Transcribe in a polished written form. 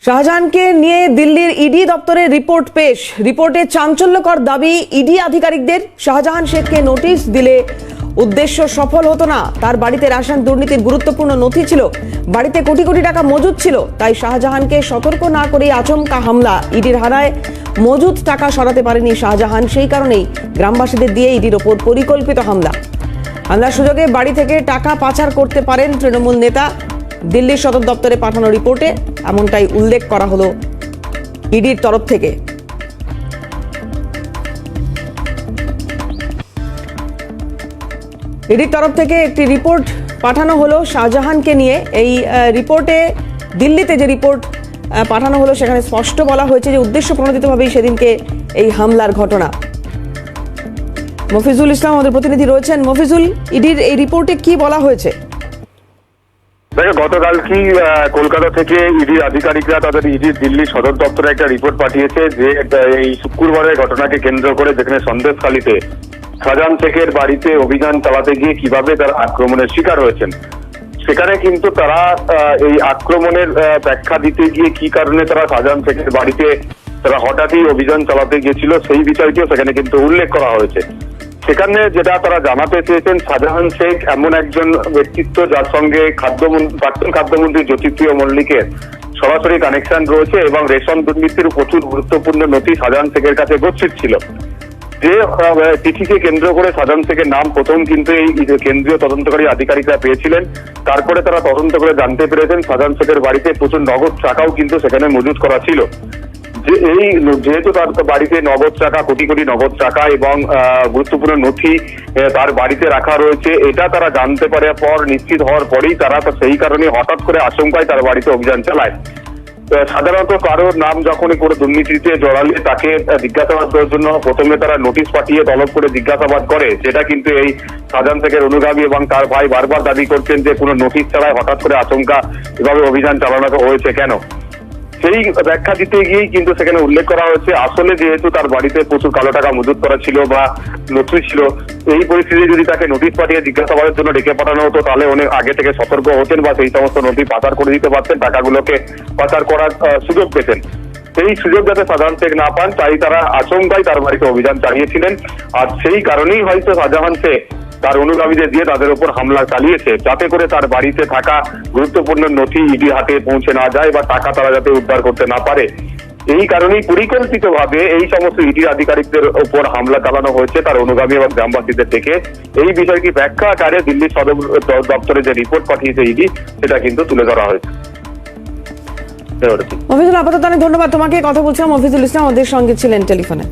শাহজাহানকে নিয়ে দিল্লির ইডি দপ্তরের রিপোর্ট পেশ। রিপোর্টে চাঞ্চল্যকর দাবি ইডি আধিকারিকদের, শাহজাহান শেখকে নোটিশ দিলে উদ্দেশ্য সফল হতো না। তার বাড়িতে রাসায়ন দুর্নীতির গুরুত্বপূর্ণ নথি ছিল, বাড়িতে কোটি কোটি টাকা মজুদ ছিল। তাই শাহজাহানকে সতর্ক না করে আচমকা হামলা। ইডির হানায় মজুদ টাকা সরাতে পারেনি শাহজাহান, সেই কারণেই গ্রামবাসীদের দিয়ে ইডির ওপর পরিকল্পিত হামলা। হামলার সুযোগে বাড়ি থেকে টাকা পাচার করতে পারেন তৃণমূল নেতা। দিল্লির সদর দপ্তরে পাঠানো রিপোর্টে এমনটাই উল্লেখ করা হলো ইডির তরফ থেকে। ইডির তরফ থেকে একটি রিপোর্ট পাঠানো হলো শাহজাহানকে নিয়ে। এই রিপোর্টে দিল্লিতে যে রিপোর্ট পাঠানো হলো সেখানে স্পষ্ট বলা হয়েছে যে উদ্দেশ্য প্রণোদিতভাবেই সেদিনকে এই হামলার ঘটনা। মফিজুল ইসলাম আমাদের প্রতিনিধি রয়েছেন। মফিজুল, ইডির এই রিপোর্টে কি বলা হয়েছে? গতকাল কি কলকাতা থেকে ইডি আধিকারিকরা তাদের ইডির দিল্লি সদর দপ্তরে একটা রিপোর্ট পাঠিয়েছে যে এই শুক্রবারের ঘটনাকে কেন্দ্র করে যেখানে সন্দেশখালীতে শাহজাহান শেখের বাড়িতে অভিযান চালাতে গিয়ে কিভাবে তারা আক্রমণের শিকার হয়েছেন, সেখানে কিন্তু তারা এই আক্রমণের ব্যাখ্যা দিতে গিয়ে কি কারণে তারা শাহজাহান শেখের বাড়িতে তারা হঠাৎই অভিযান চালাতে গিয়েছিল সেই বিষয়টিও সেখানে কিন্তু উল্লেখ করা হয়েছে। সেখানে যেটা তারা জানাতে চেয়েছেন, শাহজাহান শেখ এমন একজন ব্যক্তিত্ব যার সঙ্গে প্রাক্তন খাদ্যমন্ত্রী জ্যোতিপ্রিয় মল্লিকের সরাসরি কানেকশন রয়েছে এবং রেশন দুর্নীতির প্রচুর গুরুত্বপূর্ণ নথি শাহজাহান শেখের কাছে গচ্ছিত ছিল। যে চিঠিকে কেন্দ্র করে শাহজাহান শেখের নাম প্রথম কিন্তু এই কেন্দ্রীয় তদন্তকারী আধিকারিকরা পেয়েছিলেন। তারপরে তারা তদন্ত করে জানতে পেরেছেন শাহজাহান শেখের বাড়িতে প্রচুর নগদ টাকাও কিন্তু সেখানে মজুত করা ছিল। যে এই যেহেতু তার বাড়িতে নগদ টাকা, কোটি কোটি নগদ টাকা এবং গুরুত্বপূর্ণ নথি তার বাড়িতে রাখা রয়েছে, এটা তারা জানতে পারে পর নিশ্চিত হওয়ার পরেই তারা সেই কারণে হঠাৎ করে আশঙ্কায় তার বাড়িতে অভিযান চালায়। সাধারণত কারোর নাম যখনই করে দুর্নীতিতে জড়ালে তাকে জিজ্ঞাসাবাদ করার জন্য প্রথমে তারা নোটিশ পাঠিয়ে তলব করে জিজ্ঞাসাবাদ করে, যেটা কিন্তু এই শাহজাহান শেখের অনুগামী এবং তার ভাই বারবার দাবি করছেন যে কোনো নোটিশ ছাড়াই হঠাৎ করে আচমকা এভাবে অভিযান চালানো হয়েছে কেন। সেই ব্যাখ্যা দিতে গিয়েই কিন্তু সেখানে উল্লেখ করা হয়েছে আসলে যেহেতু তার বাড়িতে প্রচুর কালো টাকা মজুত করা ছিল বা নথি ছিল, এই পরিস্থিতি যদি তাকে নোটিশ পাঠিয়ে জিজ্ঞাসাবাদের জন্য ডেকে পাঠানো হতো তাহলে অনেক আগে থেকে সতর্ক হতেন বা সেই সমস্ত নথি পাচার করে দিতে পারতেন, টাকাগুলোকে পাচার করার সুযোগ পেতেন। সেই সুযোগ যাতে শাহজাহান শেখ না পান তাই তারা আচমকাই তার বাড়িতে অভিযান চালিয়েছিলেন। আর সেই কারণেই হয়তো শাহজাহান শেখ তার অনুগামীদের দিয়ে তাদের উপর হামলা চালিয়েছে, যাতে করে তার বাড়িতে থাকা গুরুত্বপূর্ণ নথি ইডির হাতে পৌঁছে না যায় বা টাকা তারা যাতে উদ্ধার করতে না পারে। এই কারণেই পরিকল্পিতভাবে এই সমস্ত ইডি আধিকারিকদের উপর হামলা চালানো হয়েছে তার অনুগামী এবং গ্রামবাসীদের থেকে। এই বিষয়টি ব্যাখ্যা আকারে দিল্লির সদর দপ্তরে যে রিপোর্ট পাঠিয়েছে ইডি সেটা কিন্তু তুলে ধরা হয়েছে। মফিজুল, আপাতত অনেক ধন্যবাদ তোমাকে। কথা বলছিলাম মফিজুল ইসলাম আমাদের সঙ্গে ছিলেন টেলিফোনে।